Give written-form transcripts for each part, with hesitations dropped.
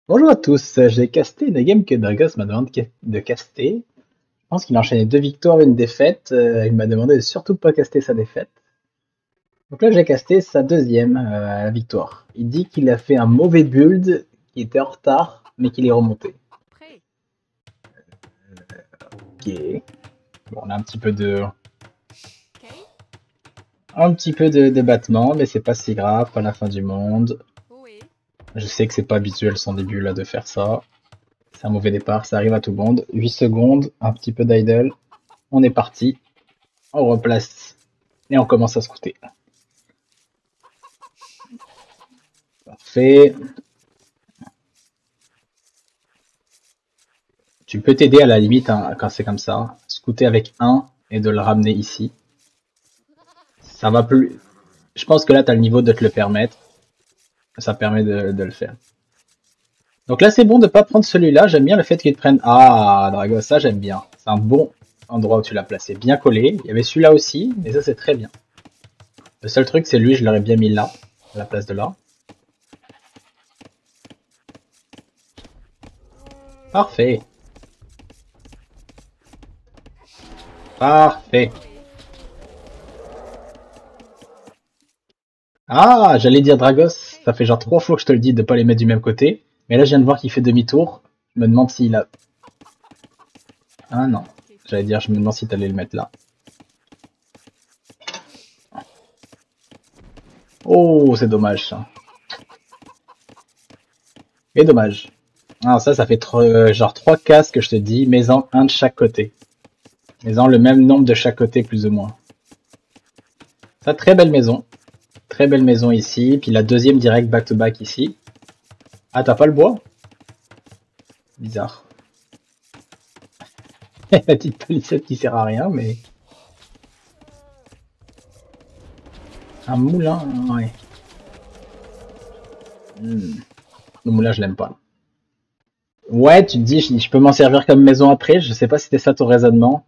Bonjour à tous, j'ai casté une game que Dragos m'a demandé de caster. Je pense qu'il a enchaîné 2 victoires et une défaite. Il m'a demandé de surtout pas caster sa défaite. Donc là, j'ai casté sa deuxième victoire. Il dit qu'il a fait un mauvais build, qu'il était en retard, mais qu'il est remonté. Ok. Bon, on a un petit peu de battement, mais c'est pas si grave, pas la fin du monde. Je sais que c'est pas habituel son début là de faire ça. C'est un mauvais départ, ça arrive à tout le monde. 8 secondes, un petit peu d'idle. On est parti. On replace et on commence à scouter. Parfait. Tu peux t'aider à la limite hein, quand c'est comme ça. Scouter avec un et de le ramener ici. Ça va plus. Je pense que là, tu as le niveau de te le permettre. Ça permet de le faire. Donc là, c'est bon de pas prendre celui-là. J'aime bien le fait qu'il te prenne. Ah, Drago, ça j'aime bien. C'est un bon endroit où tu l'as placé. Bien collé. Il y avait celui-là aussi, mais ça c'est très bien. Le seul truc, c'est lui, je l'aurais bien mis là, à la place de là. Parfait. Parfait. Ah, j'allais dire Dragos, ça fait genre 3 fois que je te le dis de pas les mettre du même côté. Mais là, je viens de voir qu'il fait demi-tour. Je me demande s'il a... Ah non, j'allais dire, je me demande si t'allais le mettre là. Oh, c'est dommage ça. Et dommage. Ah, ça fait genre 3 cases que je te dis, mets-en un de chaque côté. Mets-en le même nombre de chaque côté, plus ou moins. Ça, très belle maison. Très belle maison ici. Puis la deuxième direct back-to-back ici. Ah, t'as pas le bois? Bizarre. La petite palissade qui sert à rien, mais... Un moulin, ouais. Le moulin, je l'aime pas. Ouais, tu te dis, je peux m'en servir comme maison après. Je sais pas si c'était ça ton raisonnement.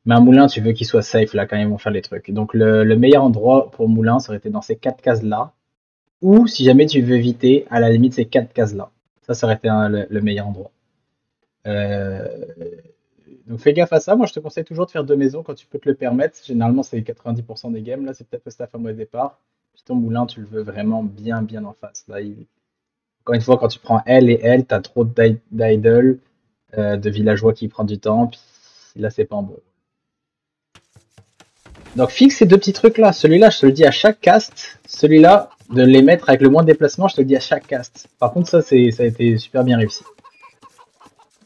Mais un moulin, tu veux qu'il soit safe là quand ils vont faire les trucs. Donc le meilleur endroit pour moulin, ça aurait été dans ces 4 cases là. Ou si jamais tu veux éviter, à la limite, ces 4 cases là. Ça aurait été le meilleur endroit. Euh, donc fais gaffe à ça. Moi, je te conseille toujours de faire 2 maisons quand tu peux te le permettre. Généralement, c'est 90% des games. Là, c'est peut-être le staff à mauvais départ. Puis ton moulin, tu le veux vraiment bien, bien en face. Là, encore une fois, quand tu prends elle et elle, t'as trop d'idle, de villageois qui prend du temps. Puis là, c'est pas bon. Donc fixe ces 2 petits trucs là. Celui-là, je te le dis à chaque cast. Celui-là, de les mettre avec le moins de déplacement, je te le dis à chaque cast. Par contre, ça a été super bien réussi.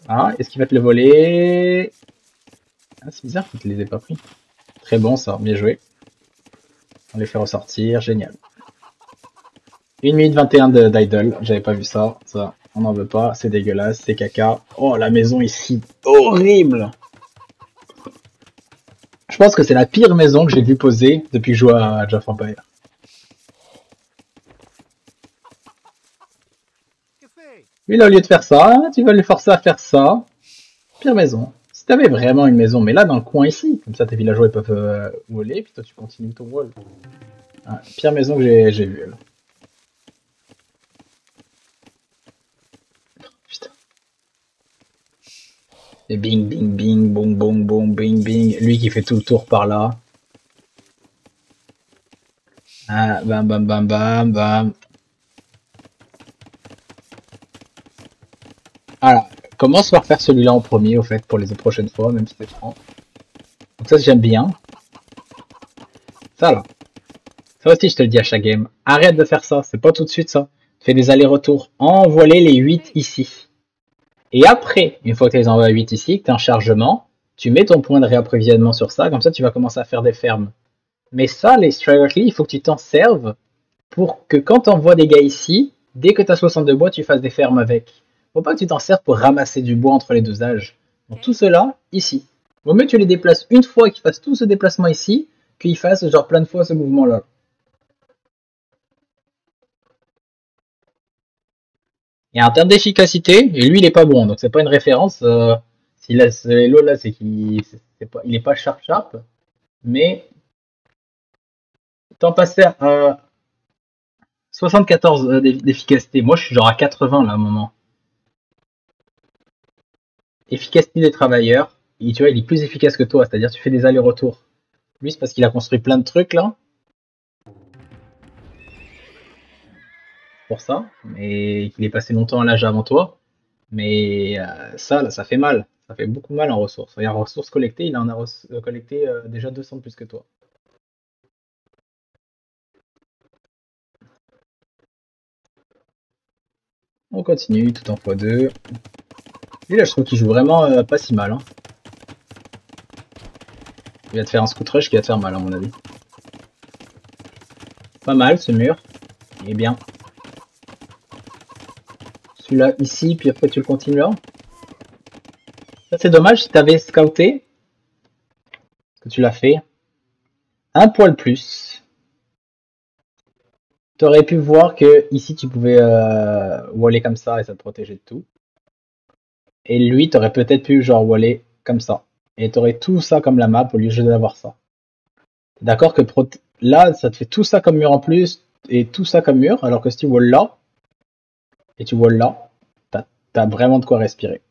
Ah, est-ce qu'il va te le voler? Ah, c'est bizarre qu'il te les ait pas pris. Très bon ça, bien joué. On les fait ressortir, génial. 1 minute 21 d'idle, j'avais pas vu ça. Ça, on n'en veut pas, c'est dégueulasse, c'est caca. Oh, la maison ici, horrible! Je pense que c'est la pire maison que j'ai vu poser depuis que je joue à Age of Empires. Lui, là, au lieu de faire ça, tu vas le forcer à faire ça. Pire maison. Si t'avais vraiment une maison, mais là, dans le coin ici, comme ça, tes villageois ils peuvent voler, puis toi, tu continues ton vol. Ah, pire maison que j'ai vue, là. Putain. Et bing, bing, bing, boum, boum, boum, bing, bing. Lui qui fait tout le tour par là. Ah, bam, bam, bam, bam, bam. Voilà. Commence par faire celui-là en premier, au fait, pour les prochaines fois, même si c'est franc. Donc ça, j'aime bien. Ça, là. Ça aussi, je te le dis à chaque game. Arrête de faire ça. C'est pas tout de suite ça. Fais des allers-retours. Envoie-les les 8 ici. Et après, une fois que tu les envoies à 8 ici, que tu as un chargement, tu mets ton point de réapprovisionnement sur ça. Comme ça, tu vas commencer à faire des fermes. Mais ça, les Strike, il faut que tu t'en serves pour que quand tu envoies des gars ici, dès que tu as 62 bois, tu fasses des fermes avec. Faut pas que tu t'en serves pour ramasser du bois entre les 2 âges. Donc tout cela, ici. Vaut mieux que tu les déplaces une fois et qu'ils fassent tout ce déplacement ici, qu'ils fassent genre plein de fois ce mouvement-là. Et en termes d'efficacité, et lui il est pas bon, donc c'est pas une référence. S'il laisse l'eau là, c'est qu'il il est pas sharp sharp, mais tant passé à 74 d'efficacité. Moi je suis genre à 80 là à un moment. efficacité des travailleurs. Et tu vois, il est plus efficace que toi, c'est-à-dire tu fais des allers-retours. Lui, c'est parce qu'il a construit plein de trucs là, pour ça, mais qu'il est passé longtemps à l'âge avant toi. Mais ça, là, ça fait mal. Ça fait beaucoup mal en ressources. Regarde, en ressources collectées, il en a collecté déjà 200 de plus que toi. On continue, tout en x2. Lui, là, je trouve qu'il joue vraiment pas si mal. Hein. Il va te faire un scout rush qui va te faire mal, à mon avis. Pas mal, ce mur. Il est bien. Celui-là, ici, puis après, tu le continues là. Ça, c'est dommage, si t'avais scouté, que tu l'as fait. Un poil plus. Tu aurais pu voir que ici, tu pouvais waller comme ça et ça te protégeait de tout. Et lui, tu aurais peut-être pu genre waller comme ça. Et tu aurais tout ça comme la map au lieu d'avoir ça. D'accord que là, ça te fait tout ça comme mur en plus et tout ça comme mur, alors que si tu walls là et tu walls là, t'as vraiment de quoi respirer.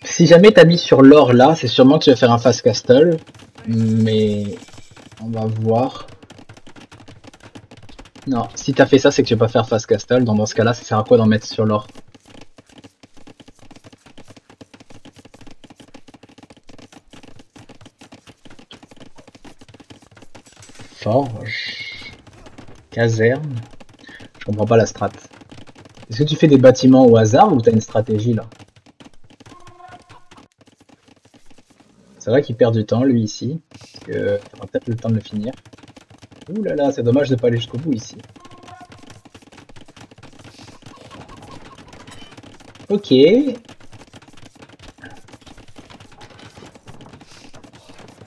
Si jamais t'as mis sur l'or là, c'est sûrement que tu vas faire un fast castle, mais on va voir. Non, si t'as fait ça, c'est que tu vas pas faire fast castle. Dans ce cas-là, ça sert à quoi d'en mettre sur l'or? Forge. Caserne. Je comprends pas la strat. Est-ce que tu fais des bâtiments au hasard ou t'as une stratégie là? C'est vrai qu'il perd du temps lui ici. Parce que t'auras peut-être le temps de le finir. Ouh là là, c'est dommage de pas aller jusqu'au bout ici. Ok.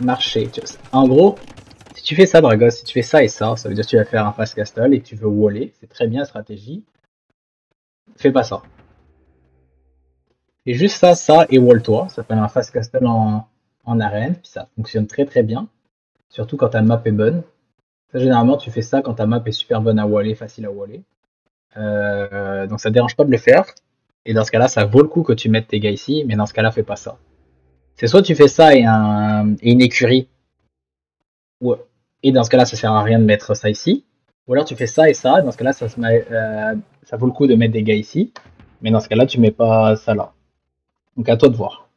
Marché. En gros, si tu fais ça, Dragos, si tu fais ça et ça veut dire que tu vas faire un fast castle et que tu veux waller. C'est très bien la stratégie. Fais pas ça. Et juste ça et wall-toi. Ça fait un fast castle en arène. Puis ça fonctionne très très bien. Surtout quand ta map est bonne. Ça, généralement, tu fais ça quand ta map est super bonne à waller, facile à waller. Donc ça te dérange pas de le faire. Et dans ce cas-là, ça vaut le coup que tu mettes tes gars ici. Mais dans ce cas-là, fais pas ça. C'est soit tu fais ça et une écurie. Et dans ce cas-là, ça sert à rien de mettre ça ici. Ou alors tu fais ça et ça. Dans ce cas-là, ça vaut le coup de mettre des gars ici. Mais dans ce cas-là, tu mets pas ça là. Donc à toi de voir.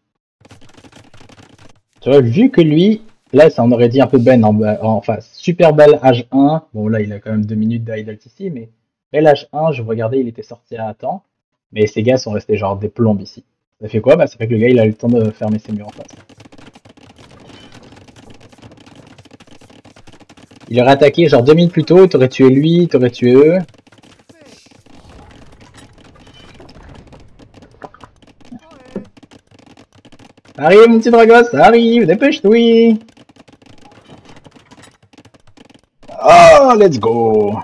Tu vois, vu que lui, là, ça en aurait dit un peu Ben en face. Super belle H1. Bon, là, il a quand même 2 minutes d'idle ici, mais belle H1, je regardais, il était sorti à temps. Mais ces gars sont restés genre des plombes ici. Ça fait quoi? Bah, ça fait que le gars, il a eu le temps de fermer ses murs en face. Il aurait attaqué genre 2 minutes plus tôt, il t'aurait tué lui, il t'aurait tué eux. Arrive mon petit Dragos, arrive, dépêche-toi. Oh, let's go.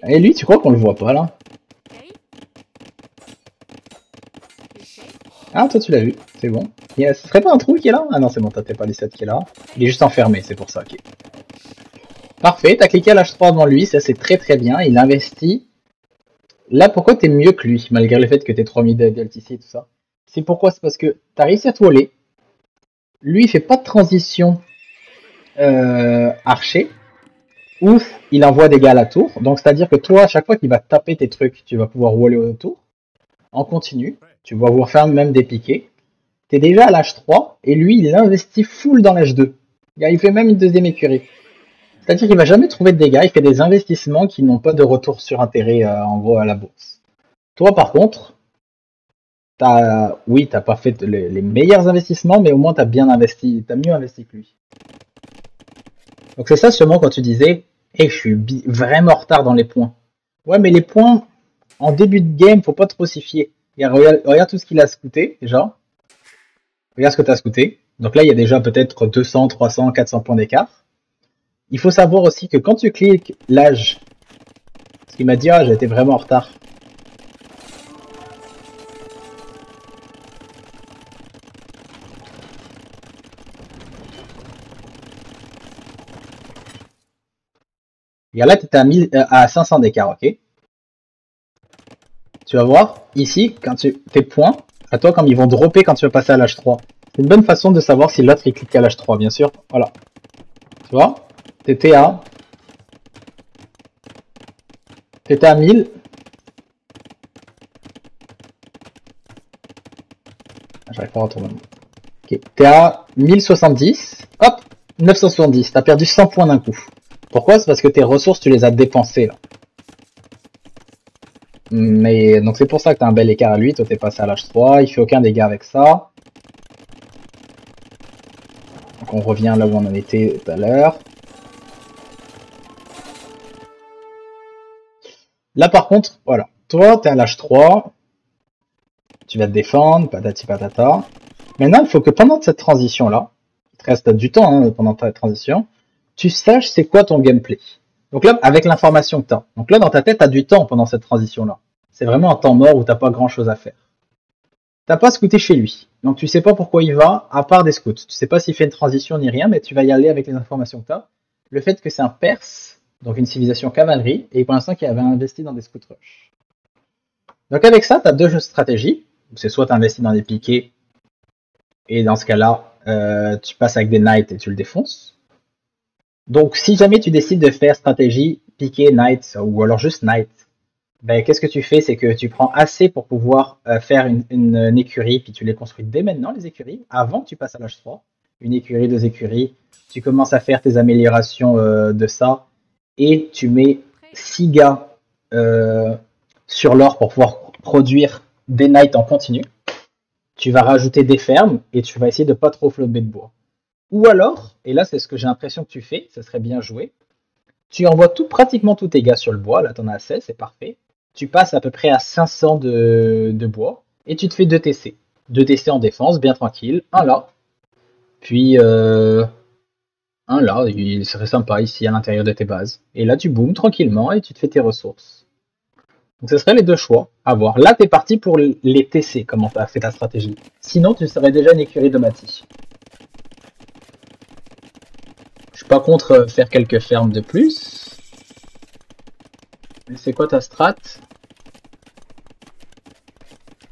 Et lui, tu crois qu'on le voit pas là? Ah, toi tu l'as vu, c'est bon. Ce serait pas un trou qui est là? Ah non, c'est bon, t'as pas les 7 qui est là. Il est juste enfermé, c'est pour ça, ok. Parfait, t'as cliqué à l'H3 devant lui, ça c'est très très bien, il investit. Là, pourquoi t'es mieux que lui, malgré le fait que t'es 3000 d'altici et tout ça? C'est pourquoi? C'est parce que t'as réussi à te voler. Lui, il fait pas de transition archer. Ouf, il envoie des gars à la tour. Donc, c'est-à-dire que toi, à chaque fois qu'il va taper tes trucs, tu vas pouvoir waller autour. En continu. Tu vas pouvoir faire même des piquets. T'es déjà à l'âge 3 et lui, il investit full dans l'âge 2. Il fait même une deuxième écurie. C'est-à-dire qu'il va jamais trouver de dégâts. Il fait des investissements qui n'ont pas de retour sur intérêt en gros à la bourse. Toi, par contre, oui, t'as pas fait les meilleurs investissements, mais au moins t'as bien investi, t'as mieux investi que lui. Donc c'est ça sûrement quand tu disais, hey, je suis vraiment en retard dans les points. Ouais, mais les points, en début de game, faut pas trop s'y fier. Regarde tout ce qu'il a scouté, déjà. Regarde ce que tu as scouté. Donc là, il y a déjà peut-être 200, 300, 400 points d'écart. Il faut savoir aussi que quand tu cliques l'âge, ce qu'il m'a dit, ah, j'étais vraiment en retard. Regarde là, tu étais à 500 d'écart, ok? Tu vas voir, ici, quand tes points, à toi, comme ils vont dropper quand tu vas passer à l'âge 3. C'est une bonne façon de savoir si l'autre il clique à l'âge 3, bien sûr. Voilà. Tu vois? T'étais à 1000. J'arrive pas à retourner. Ok. T'es à 1070. Hop, 970. T'as perdu 100 points d'un coup. Pourquoi? C'est parce que tes ressources, tu les as dépensées là. Mais donc c'est pour ça que t'as un bel écart à lui. Toi, t'es passé à l'âge 3. Il fait aucun dégât avec ça. Donc on revient là où on en était tout à l'heure. Là par contre, voilà. Toi, t'es à l'âge 3. Tu vas te défendre, patati patata. Maintenant, il faut que pendant cette transition-là, il te reste du temps hein, pendant ta transition, tu saches c'est quoi ton gameplay. Donc là, avec l'information que tu as. Donc là, dans ta tête, tu as du temps pendant cette transition-là. C'est vraiment un temps mort où t'as pas grand-chose à faire. T'as pas scouté chez lui. Donc tu sais pas pourquoi il va, à part des scouts. Tu sais pas s'il fait une transition ni rien, mais tu vas y aller avec les informations que tu as. Le fait que c'est un Perse, donc une civilisation cavalerie, et pour l'instant qui avait investi dans des scouts rush. Donc avec ça, tu as deux stratégies. C'est soit tu investis dans des piquets, et dans ce cas-là, tu passes avec des knights et tu le défonces. Donc si jamais tu décides de faire stratégie piquet knight, ou alors juste knight, ben, qu'est-ce que tu fais? C'est que tu prends assez pour pouvoir faire une écurie, puis tu les construis dès maintenant, les écuries, avant que tu passes à l'âge 3. Une écurie, deux écuries. Tu commences à faire tes améliorations de ça, et tu mets 6 gars sur l'or pour pouvoir produire des knights en continu. Tu vas rajouter des fermes, et tu vas essayer de pas trop flouber de bois. Ou alors, et là c'est ce que j'ai l'impression que tu fais, ça serait bien joué, tu envoies pratiquement tous tes gars sur le bois, là t'en as assez, c'est parfait. Tu passes à peu près à 500 de bois, et tu te fais 2 TC. 2 TC en défense, bien tranquille, un là, puis un là, il serait sympa ici à l'intérieur de tes bases. Et là tu boomes tranquillement et tu te fais tes ressources. Donc ce serait les deux choix à voir. Là t'es parti pour les TC, comment t'as fait ta stratégie. Sinon tu serais déjà une écurie de Mati. Je suis pas contre faire quelques fermes de plus. Mais c'est quoi ta strat?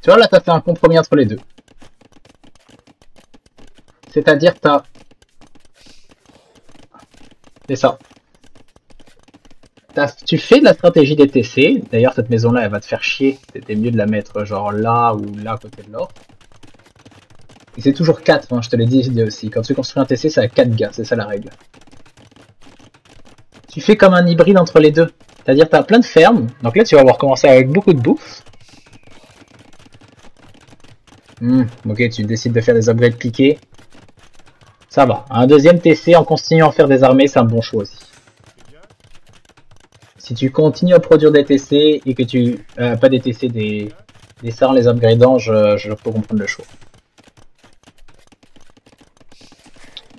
Tu vois, là, t'as fait un compromis entre les deux. C'est-à-dire, c'est ça. Tu fais de la stratégie des TC. D'ailleurs, cette maison-là, elle va te faire chier. C'était mieux de la mettre genre là ou là à côté de l'or. Et c'est toujours 4, hein, je te l'ai dit aussi. Quand tu construis un TC, c'est à 4 gars. C'est ça la règle. Tu fais comme un hybride entre les deux. C'est-à-dire, tu as plein de fermes. Donc là, tu vas avoir commencé avec beaucoup de bouffe. Ok, tu décides de faire des upgrades piqués. Ça va. Un deuxième TC en continuant à faire des armées, c'est un bon choix aussi. Si tu continues à produire des TC et que tu... pas des TC, des sorts les upgradant, je peux comprendre le choix.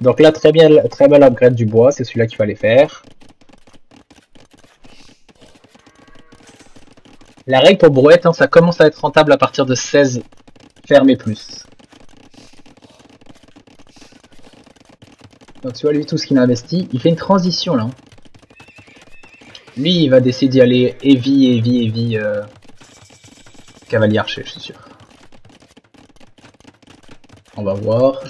Donc là, très bel upgrade du bois, c'est celui-là qu'il fallait faire. La règle pour brouette, hein, ça commence à être rentable à partir de 16 fermes et plus. Donc tu vois, lui, tout ce qu'il a investi, il fait une transition là. Lui, il va décider d'y aller heavy cavalier archer, je suis sûr. On va voir.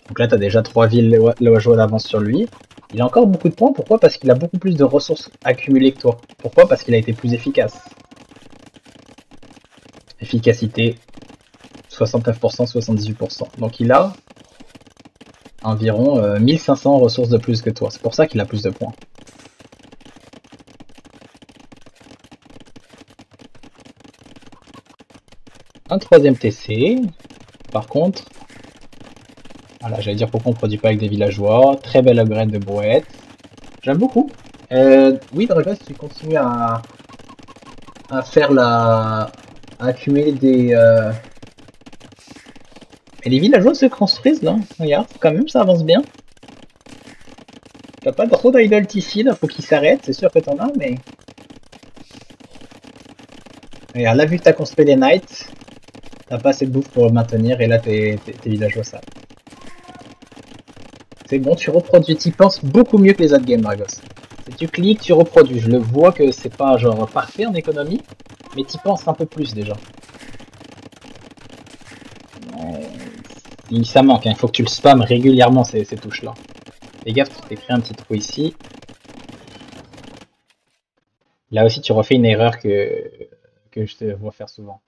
Donc là, tu as déjà 3 villes jouer d'avance sur lui. Il a encore beaucoup de points, pourquoi? Parce qu'il a beaucoup plus de ressources accumulées que toi. Pourquoi? Parce qu'il a été plus efficace. Efficacité, 69%, 78%. Donc il a environ 1500 ressources de plus que toi. C'est pour ça qu'il a plus de points. Un troisième TC. Par contre, voilà, j'allais dire pourquoi on ne produit pas avec des villageois. Très belle upgrade de brouette. J'aime beaucoup. Oui, dans le cas, si tu continues à faire à accumuler des... Et les villageois se construisent là. Regarde, quand même, ça avance bien. T'as pas trop d'idoles ici, là, faut qu'ils s'arrêtent. C'est sûr que t'en as, mais... Regarde, là, vu que t'as construit des knights, t'as pas assez de bouffe pour le maintenir, et là, tes villageois ça. C'est bon, tu reproduis, t'y penses beaucoup mieux que les autres games, Dragos. C'est Tu cliques, tu reproduis. Je le vois que c'est pas genre parfait en économie, mais t'y penses un peu plus déjà. Ça manque, hein. Il faut que tu le spammes régulièrement ces touches-là. Fais gaffe, tu t'es créé un petit trou ici. Là aussi, tu refais une erreur que je te vois faire souvent.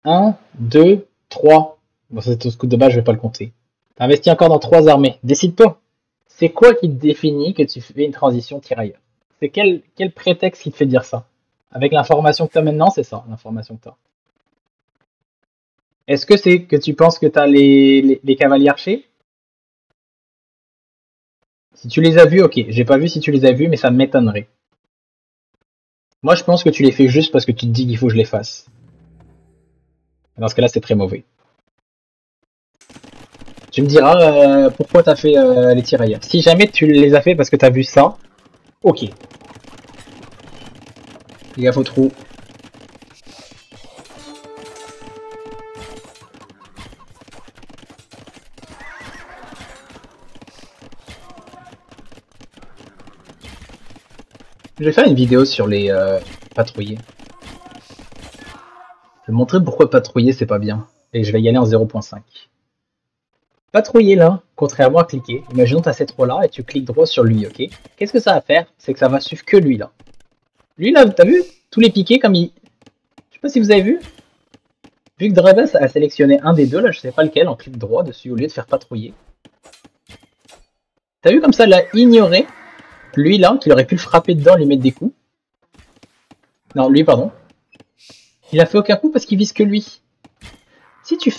1, 2, 3. Bon, c'est ton scout de base, je vais pas le compter. T'as investi encore dans 3 armées. Décide-toi. C'est quoi qui te définit que tu fais une transition tirailleur? C'est quel prétexte qui te fait dire ça? Avec l'information que tu as maintenant, c'est ça, l'information que tu as. Est-ce que c'est que tu penses que tu as les cavaliers archers? Si tu les as vus, ok. J'ai pas vu si tu les as vus, mais ça m'étonnerait. Moi, je pense que tu les fais juste parce que tu te dis qu'il faut que je les fasse. Dans ce cas-là, c'est très mauvais. Tu me diras pourquoi tu as fait les tirailleurs. Si jamais tu les as fait parce que tu as vu ça, ok. Les gars, faut trou. Je vais faire une vidéo sur les patrouiller. Je vais montrer pourquoi patrouiller c'est pas bien. Et je vais y aller en 0.5. Patrouiller là, contrairement à cliquer. Imaginons tu as cette roue là et tu cliques droit sur lui, ok? Qu'est-ce que ça va faire? C'est que ça va suivre que lui là. Lui là, t'as vu? Tous les piquets comme il... Je sais pas si vous avez vu. Vu que Draves a sélectionné un des deux, là je sais pas lequel, en clic droit dessus au lieu de faire patrouiller. T'as vu comme ça, il a ignoré lui là, qu'il aurait pu le frapper dedans, lui mettre des coups. Non, lui pardon. Il a fait aucun coup parce qu'il vise que lui. Si tu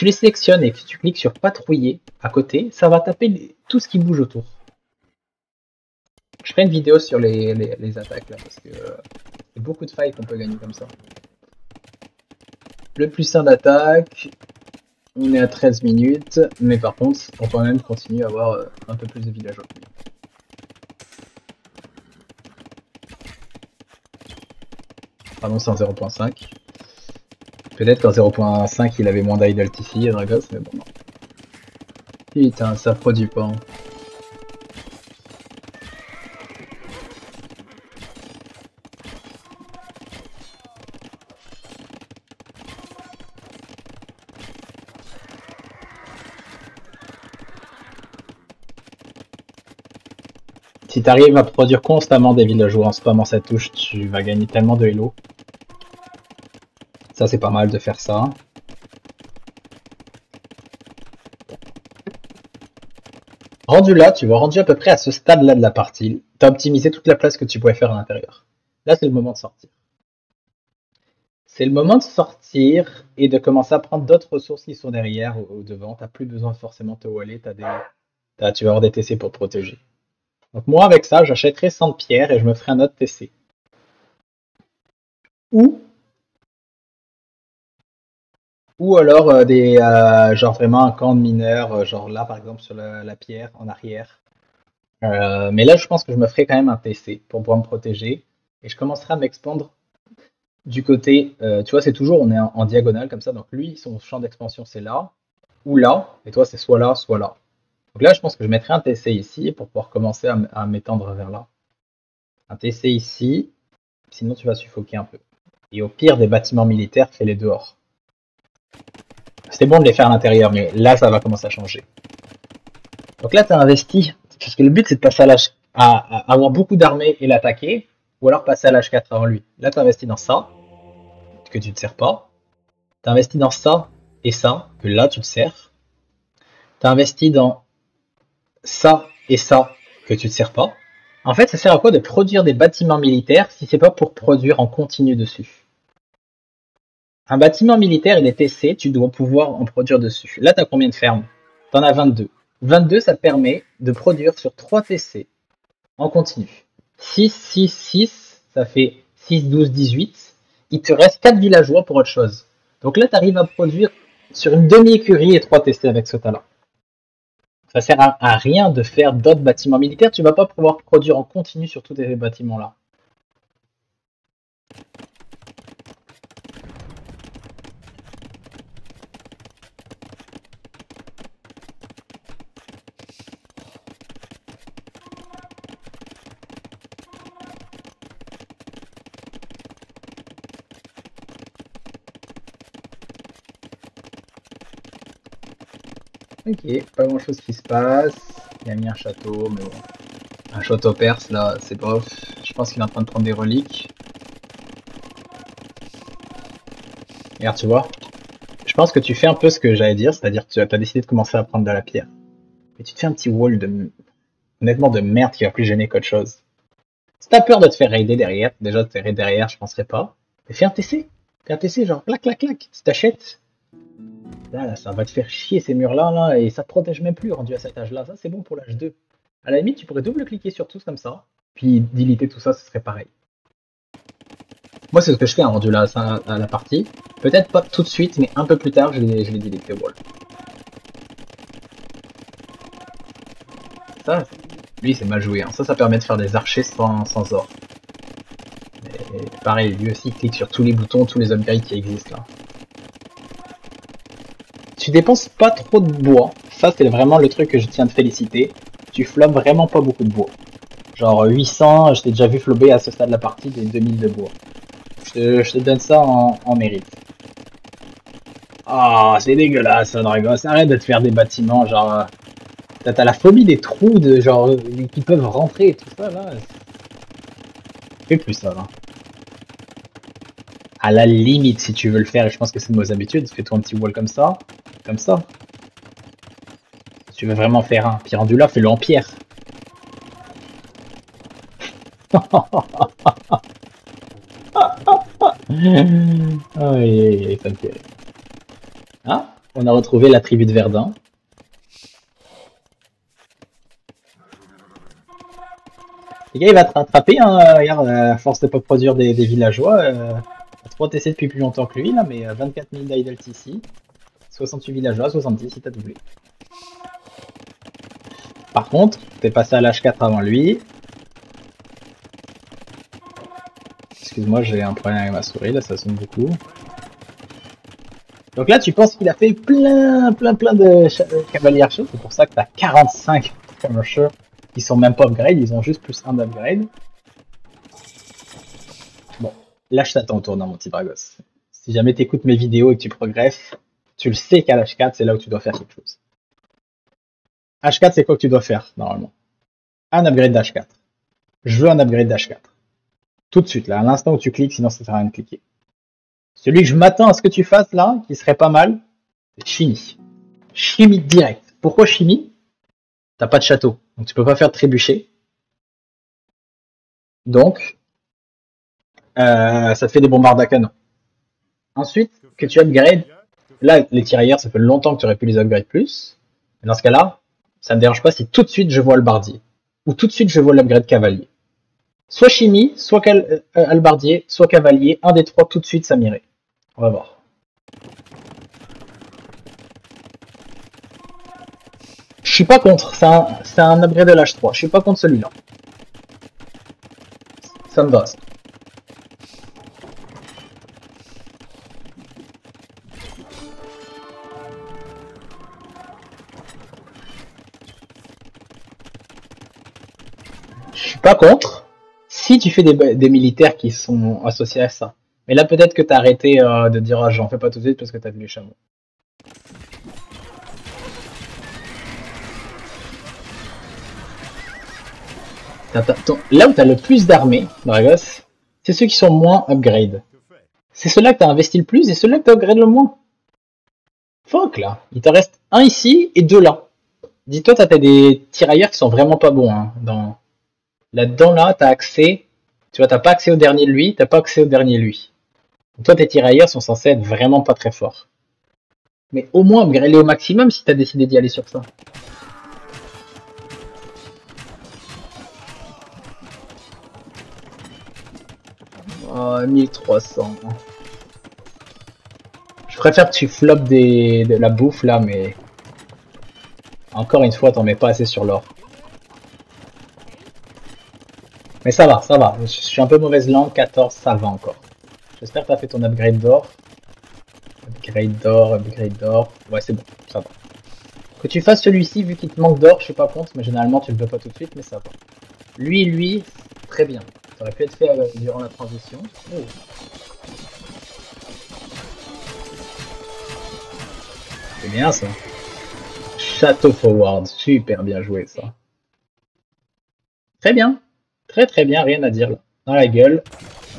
les sélectionnes et que tu cliques sur patrouiller à côté, ça va taper tout ce qui bouge autour. Je ferai une vidéo sur les attaques là parce que c'est beaucoup de failles qu'on peut gagner comme ça. Le plus 1 d'attaque, on est à 13 minutes, mais par contre, on peut même continuer à avoir un peu plus de villageois. Pardon, c'est en 0.5. Peut-être qu'en 0.5 il avait moins d'idle ici, Dragos, mais bon non. Putain, ça produit pas. Hein. Si t'arrives à produire constamment des villageois en spammant cette touche, tu vas gagner tellement de hello. Ça c'est pas mal de faire ça. Rendu là, tu vois, rendu à peu près à ce stade-là de la partie, t'as optimisé toute la place que tu pouvais faire à l'intérieur. Là, c'est le moment de sortir. C'est le moment de sortir et de commencer à prendre d'autres ressources qui sont derrière ou devant. T'as plus besoin de forcément te waller, tu vas avoir des TC pour te protéger. Donc moi, avec ça, j'achèterai 100 de pierre et je me ferai un autre TC. Ou alors genre vraiment un camp de mineurs, genre là par exemple sur la pierre en arrière. Mais là je pense que je me ferai quand même un TC pour pouvoir me protéger. Et je commencerai à m'expandre du côté, tu vois c'est toujours on est en diagonale comme ça, donc lui son champ d'expansion c'est là, ou là, et toi c'est soit là, soit là. Donc là je pense que je mettrai un TC ici pour pouvoir commencer à m'étendre vers là. Un TC ici, sinon tu vas suffoquer un peu. Et au pire des bâtiments militaires, fais-les dehors. C'était bon de les faire à l'intérieur, mais là, ça va commencer à changer. Donc là, tu as investi, parce que le but, c'est de passer à avoir beaucoup d'armées et l'attaquer, ou alors passer à l'H4 avant lui. Là, tu as investi dans ça, que tu ne te sers pas. Tu as investi dans ça et ça, que là, tu te sers. Tu as investi dans ça et ça, que tu ne te sers pas. En fait, ça sert à quoi de produire des bâtiments militaires si c'est pas pour produire en continu dessus? Un bâtiment militaire et des TC, tu dois pouvoir en produire dessus. Là, tu as combien de fermes? Tu en as 22. 22, ça te permet de produire sur 3 TC en continu. 6, 6, 6, ça fait 6, 12, 18. Il te reste 4 villageois pour autre chose. Donc là, tu arrives à produire sur une demi-écurie et 3 TC avec ce talent. Ça sert à rien de faire d'autres bâtiments militaires. Tu vas pas pouvoir produire en continu sur tous ces bâtiments-là. Ok, pas grand chose qui se passe. Il a mis un château, mais bon. Un château perse là, c'est bof. Je pense qu'il est en train de prendre des reliques. Regarde, tu vois. Je pense que tu fais un peu ce que j'allais dire, c'est-à-dire que tu as décidé de commencer à prendre de la pierre. Mais tu te fais un petit wall de honnêtement de merde qui va plus gêner qu'autre chose. Si t'as peur de te faire raider derrière, déjà de te faire raider derrière, je penserais pas. Mais fais un TC. Fais un TC, genre clac clac clac. Si t'achètes, là, ça va te faire chier ces murs-là, là, et ça te protège même plus rendu à cet âge-là. Ça, c'est bon pour l'âge 2. À la limite, tu pourrais double-cliquer sur tous comme ça, puis deleter tout ça, ce serait pareil. Moi, c'est ce que je fais hein, rendu là à la partie. Peut-être pas tout de suite, mais un peu plus tard, je vais delete les walls. Ça, lui, c'est mal joué. Hein. Ça permet de faire des archers sans or. Et pareil, lui aussi, il clique sur tous les boutons, tous les upgrades qui existent là. Tu dépenses pas trop de bois. Ça, c'est vraiment le truc que je tiens de féliciter. Tu flobes vraiment pas beaucoup de bois. Genre 800, je t'ai déjà vu flobber à ce stade de la partie des 2000 de bois. Je te donne ça en mérite. Ah, c'est dégueulasse, Dragos. Arrête de te faire des bâtiments, genre... T'as la phobie des trous de genre qui peuvent rentrer et tout ça là. Fais plus ça là. À la limite si tu veux le faire, et je pense que c'est une mauvaise habitude, fais-toi un petit wall comme ça. Comme ça. Si tu veux vraiment faire un pierre rendu là, fais-le en pierre. Aïe, ça me fait. Ah, on a retrouvé la tribu de Verdun. Les gars, il va te rattraper, hein. Regarde, à force de pas produire des villageois. Trop TC depuis plus longtemps que lui, là, mais 24 000 d'idle ici. 68 villageois, 70 si t'as doublé. Par contre, t'es passé à l'âge 4 avant lui. Excuse-moi, j'ai un problème avec ma souris, là, ça sonne beaucoup. Donc là, tu penses qu'il a fait plein de cavaliers archers, c'est pour ça que t'as 45 archers qui sont même pas upgrade, ils ont juste plus un upgrade. Bon, là je t'attends au tournant, mon petit Dragos. Si jamais t'écoutes mes vidéos et que tu progresses, tu le sais qu'à l'âge 4, c'est là où tu dois faire quelque chose. H4, c'est quoi que tu dois faire, normalement? Un upgrade d'H4. Je veux un upgrade d'H4. Tout de suite, là, à l'instant où tu cliques, sinon ça sert à rien de cliquer. Celui que je m'attends à ce que tu fasses, là, qui serait pas mal, c'est chimie. Chimie direct. Pourquoi chimie? T'as pas de château, donc tu peux pas faire de trébuchet. Donc, ça te fait des bombardes à canon. Ensuite, que tu upgrades, là, les tirailleurs, ça fait longtemps que tu aurais pu les upgrade plus. Et dans ce cas-là, ça me dérange pas si tout de suite je vois le bardier. Ou tout de suite je vois l'upgrade cavalier. Soit chimie, soit albardier, soit cavalier, un des trois tout de suite ça m'irait. On va voir. Je suis pas contre, c'est un upgrade de l'âge 3, je suis pas contre celui-là. Ça me va. Je suis pas contre si tu fais des militaires qui sont associés à ça. Mais là peut-être que t'as arrêté de dire ah, j'en fais pas tout de suite parce que t'as vu les chameaux. Là où t'as le plus d'armées, Dragos, c'est ceux qui sont moins upgrade. C'est ceux-là que t'as investi le plus et ceux-là que t'as upgrade le moins. Fuck là, il t'en reste un ici et deux là. Dis-toi, t'as des tirailleurs qui sont vraiment pas bons. Hein, là-dedans, là, t'as accès. Tu vois, t'as pas accès au dernier lui, t'as pas accès au dernier lui. Donc, toi, tes tirailleurs sont censés être vraiment pas très forts. Mais au moins, upgrade-les au maximum si t'as décidé d'y aller sur ça. Oh, 1300. Je préfère que tu flopes de la bouffe là, mais... Encore une fois, t'en mets pas assez sur l'or. Mais ça va, ça va. Je suis un peu mauvaise langue, 14, ça va encore. J'espère que t'as fait ton upgrade d'or. Upgrade d'or, upgrade d'or. Ouais, c'est bon, ça va. Que tu fasses celui-ci, vu qu'il te manque d'or, je suis pas contre, mais généralement tu le veux pas tout de suite, mais ça va. Lui, très bien. Ça aurait pu être fait durant la transition. Oh. C'est bien ça. Château forward, super bien joué ça. Très bien, très bien, rien à dire là. Dans la gueule,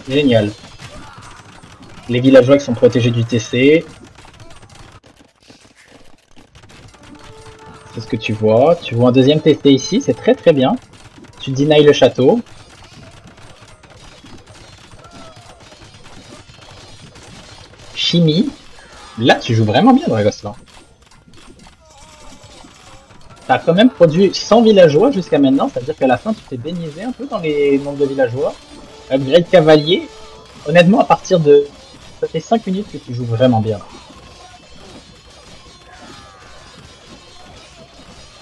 génial. Les villageois qui sont protégés du TC. C'est ce que tu vois. Tu vois un deuxième TC ici, c'est très bien. Tu deny le château. Chimie. Là, tu joues vraiment bien, Dragos, là. T'as quand même produit 100 villageois jusqu'à maintenant, c'est-à-dire qu'à la fin, tu t'es déniaisé un peu dans les nombres de villageois. Upgrade cavalier. Honnêtement, à partir de... Ça fait 5 minutes que tu joues vraiment bien.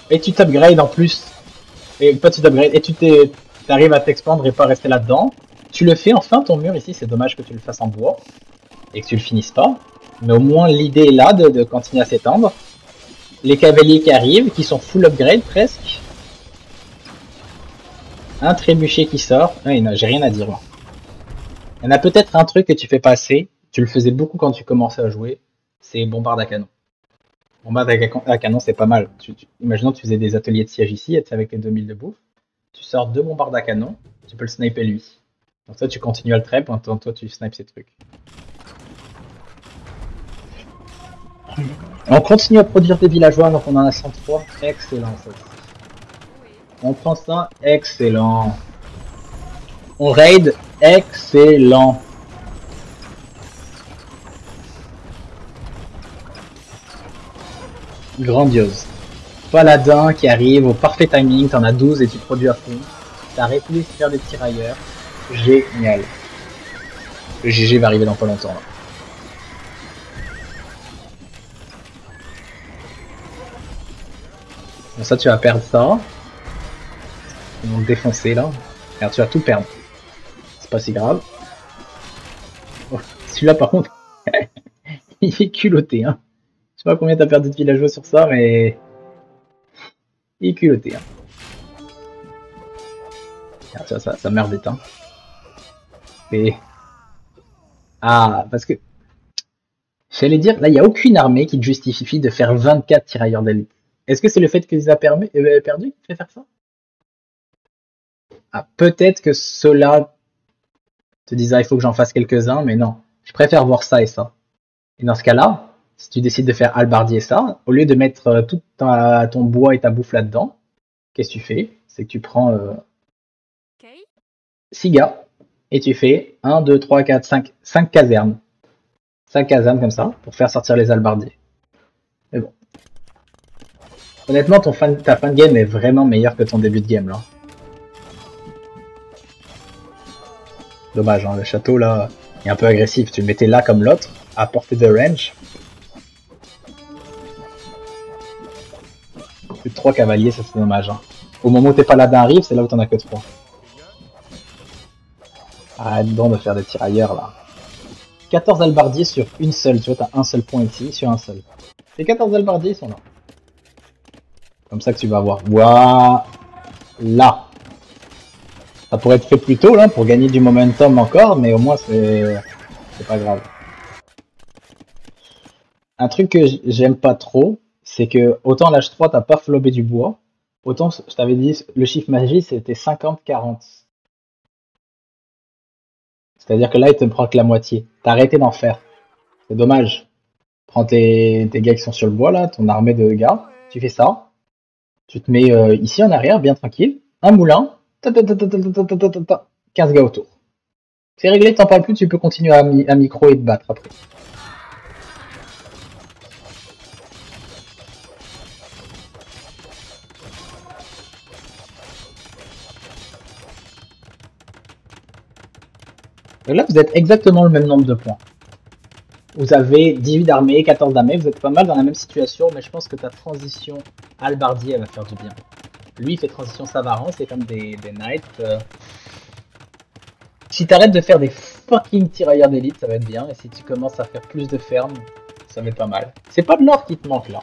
Et tu t'upgrades en plus. Et pas tu t'upgrades, et tu t'arrives à t'expandre et pas rester là-dedans. Tu le fais enfin ton mur ici, c'est dommage que tu le fasses en bois. Et que tu le finisses pas. Mais au moins l'idée est là de continuer à s'étendre. Les cavaliers qui arrivent, qui sont full upgrade presque. Un trébuchet qui sort. Ouais, j'ai rien à dire là. Il y en a peut-être un truc que tu fais pas assez. Tu le faisais beaucoup quand tu commençais à jouer. C'est bombarde à canon. Bombarde à canon, c'est pas mal. Imaginons que tu faisais des ateliers de siège ici, avec les 2000 de bouffe. Tu sors 2 bombardes à canon. Tu peux le sniper lui. Donc ça, tu continues à le trap. En toi, tu snipes ces trucs. On continue à produire des villageois, donc on en a 103. Excellent ça aussi. On prend ça, excellent. On raid, excellent. Grandiose. Paladin qui arrive au parfait timing, t'en as 12 et tu produis à fond. T'as réussi à faire des tirailleurs. Génial. Le GG va arriver dans pas longtemps là. Bon, ça, tu vas perdre ça. Ils vont te défoncer là. Alors, tu vas tout perdre. C'est pas si grave. Oh, celui-là, par contre, il est culotté. Hein. Je sais pas combien t'as perdu de villageois sur ça, mais il est culotté. Hein. Alors, ça meurt vite. Hein. Et... Ah, parce que... J'allais dire, là, il n'y a aucune armée qui te justifie de faire 24 tirailleurs d'élite. Est-ce que c'est le fait qu'ils aient perdu qui te fait faire ça? Ah, peut-être que ceux-là te disent, ah, il faut que j'en fasse quelques-uns, mais non. Je préfère voir ça et ça. Et dans ce cas-là, si tu décides de faire halbardier ça, au lieu de mettre tout ton bois et ta bouffe là-dedans, qu'est-ce que tu fais? C'est que tu prends 6 gars et tu fais 1, 2, 3, 4, 5 casernes. 5 casernes comme ça pour faire sortir les halbardiers. Mais bon. Honnêtement, ta fin de game est vraiment meilleure que ton début de game là. Dommage, hein, le château là est un peu agressif. Tu le mettais là comme l'autre, à portée de range. Plus de 3 cavaliers, ça c'est dommage. Hein. Au moment où tes paladins arrivent, c'est là où t'en as que 3. Arrête donc de faire des tirailleurs là. 14 halbardiers sur une seule, tu vois, t'as un seul point ici, sur un seul. Les 14 halbardiers ils sont là. Comme ça que tu vas voir. Voilà. Ça pourrait être fait plus tôt là pour gagner du momentum encore, mais au moins c'est pas grave. Un truc que j'aime pas trop, c'est que autant l'H3 t'as pas flobé du bois, autant je t'avais dit le chiffre magie c'était 50-40. C'est-à-dire que là il te prend que la moitié. T'as arrêté d'en faire. C'est dommage. Prends tes gars qui sont sur le bois là, ton armée de gars, tu fais ça. Tu te mets ici en arrière, bien tranquille. Un moulin. 15 gars autour. C'est réglé, t'en parles plus, tu peux continuer à micro et te battre après. Et là, vous êtes exactement le même nombre de points. Vous avez 18 d'armée, 14 d'armée, vous êtes pas mal dans la même situation, mais je pense que ta transition halbardier, elle va faire du bien. Lui, il fait transition Savaran, c'est comme des knights. Si t'arrêtes de faire des fucking tirailleurs d'élite, ça va être bien, et si tu commences à faire plus de fermes, ça va être pas mal. C'est pas de l'or qui te manque là,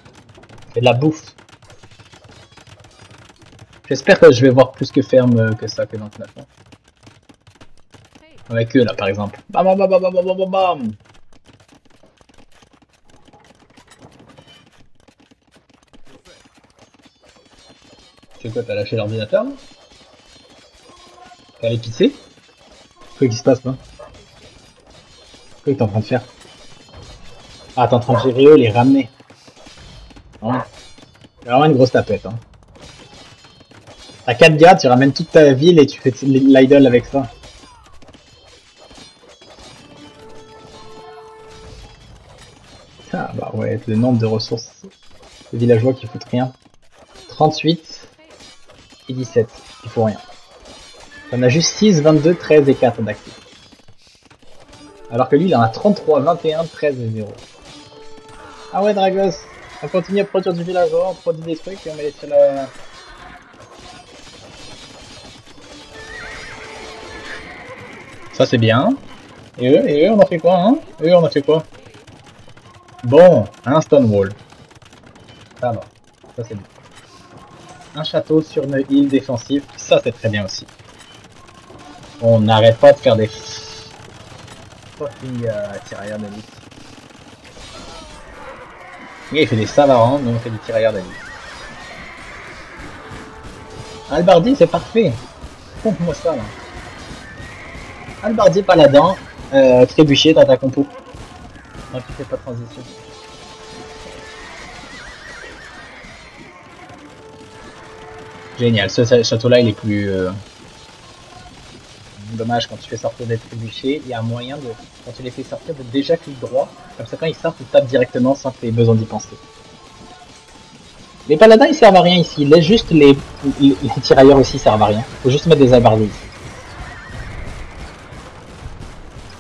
c'est de la bouffe. J'espère que je vais voir plus que ferme que ça que dans le 9. Hein. Avec eux là par exemple. Bam bam bam bam bam bam bam bam. C'est quoi, t'as lâché l'ordinateur là? T'es allé pisser? Qu'est-ce qui se passe là? Qu'est-ce que t'es en train de faire? Ah, t'es en train de gérer eux, les ramener. Ouais. C'est vraiment une grosse tapette. Hein. T'as 4 gars, tu ramènes toute ta ville et tu fais l'idol avec ça. Ah bah ouais, le nombre de ressources de villageois qui foutent rien. 38 et 17, il faut rien. On a juste 6, 22, 13 et 4 d'actifs. Alors que lui, il en a 33, 21, 13 et 0. Ah ouais, Dragos, on continue à produire du villageois, on produit des trucs et on met les sur la... Ça c'est bien. Et eux, on a fait quoi, hein? Eux, on a fait quoi? Bon, un Stonewall. Ça va, ça c'est bien. Un château sur une île défensive, ça c'est très bien aussi. On n'arrête pas de faire des fucking tirailleurs d'élite. Il fait des savarans, nous on fait des tirailleurs d'élite. Albardi, c'est parfait. Pompe-moi ça là. Albardi, paladin, trébuchet dans ta compo. Non, tu fais pas de transition. Génial, ce château-là il est plus... Dommage, quand tu fais sortir des trébuchets, il y a moyen de, quand tu les fais sortir, de déjà clic droit, comme ça quand ils sortent, ils tapent directement sans que tu aies besoin d'y penser. Les paladins ils servent à rien ici, laisse juste les tirailleurs aussi servent à rien, faut juste mettre des albardés ici.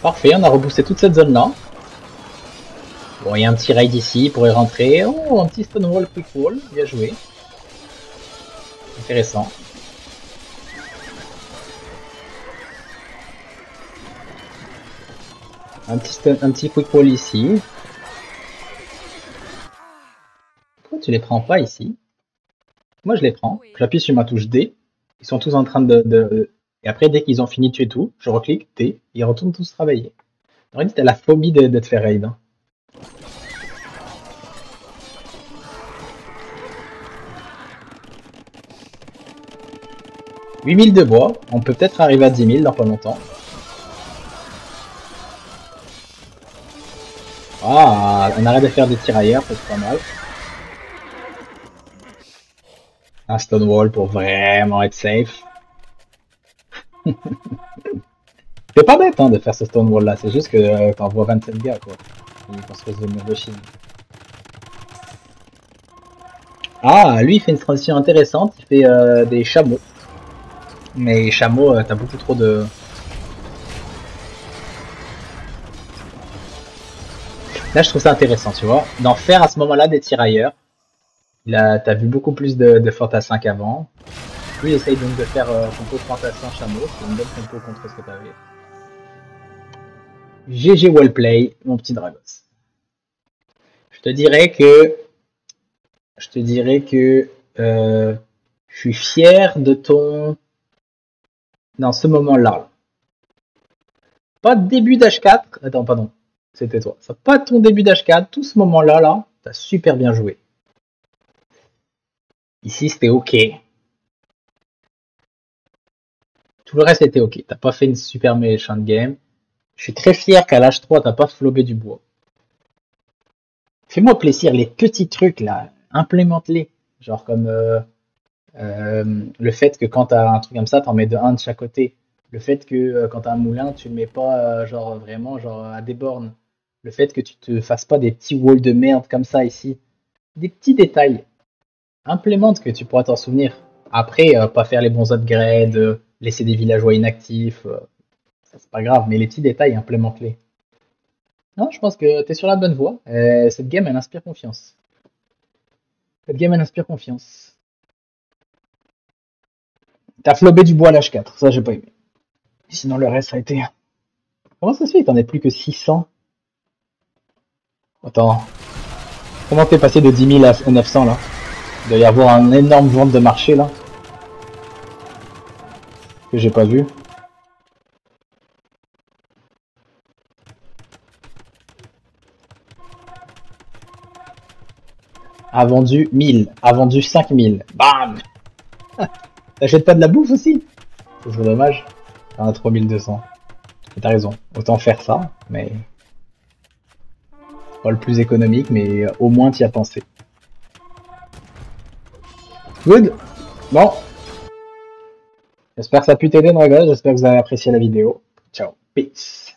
Parfait, on a reboosté toute cette zone là. Bon, il y a un petit raid ici, il pourrait rentrer. Oh, un petit stonewall quick wall, bien joué. Intéressant. Un petit quick wall ici. Pourquoi tu les prends pas ici? Moi je les prends, j'appuie sur ma touche D. Ils sont tous en train de... Et après dès qu'ils ont fini de tuer tout, je reclique D, ils retournent tous travailler. En fait t'as la phobie de te faire raid. Hein. « 8000 de bois, on peut peut-être arriver à 10 000 dans pas longtemps. Ah, on arrête de faire des tirailleurs, c'est pas mal. Un stonewall pour vraiment être safe. C'est pas bête hein, de faire ce stonewall là, c'est juste que t'envoies 27 gars quoi. Ils construisent le mur de Chine. Ah, lui il fait une transition intéressante, il fait des chameaux. Mais chameaux, t'as beaucoup trop de... Là je trouve ça intéressant, tu vois, d'en faire à ce moment-là des tirailleurs. Là, t'as vu beaucoup plus de fantassins qu'avant. Lui essaye donc de faire compo fantassin chameau, c'est une bonne compo contre ce que t'avais. GG Wellplay, mon petit Dragos. Je te dirais que je suis fier de ton... Dans ce moment-là. Pas début d'H4. Attends, pardon. C'était toi. Ça pas ton début d'H4. Tout ce moment-là, là, t'as super bien joué. Ici, c'était OK. Tout le reste était OK. T'as pas fait une super méchante game. Je suis très fier qu'à l'H3, t'as pas flobé du bois. Fais-moi plaisir, les petits trucs, là. Implémente-les. Genre comme le fait que quand t'as un truc comme ça, t'en mets de 1 de chaque côté. Le fait que quand t'as un moulin, tu le mets pas genre vraiment genre à des bornes. Le fait que tu te fasses pas des petits walls de merde comme ça ici. Des petits détails. Implémente que tu pourras t'en souvenir. Après, pas faire les bons upgrades, laisser des villageois inactifs, ça c'est pas grave, mais les petits détails, implémente-les. Non, je pense que t'es sur la bonne voie. Cette game, elle inspire confiance. Cette game, elle inspire confiance. T'as flobé du bois à l'H4, ça j'ai pas aimé. Sinon le reste ça a été... Comment ça se fait? T'en as plus que 600? Attends. Comment t'es passé de 10 000 à 900 là? Il doit y avoir un énorme vente de marché là. Que j'ai pas vu. A vendu 1000. A vendu 5000. Bam! T'achètes pas de la bouffe aussi? Ce serait dommage. T'en as 3200. T'as raison. Autant faire ça, mais pas le plus économique, mais au moins t'y as pensé. Good. Bon. J'espère que ça a pu t'aider, Dragon. J'espère que vous avez apprécié la vidéo. Ciao. Peace.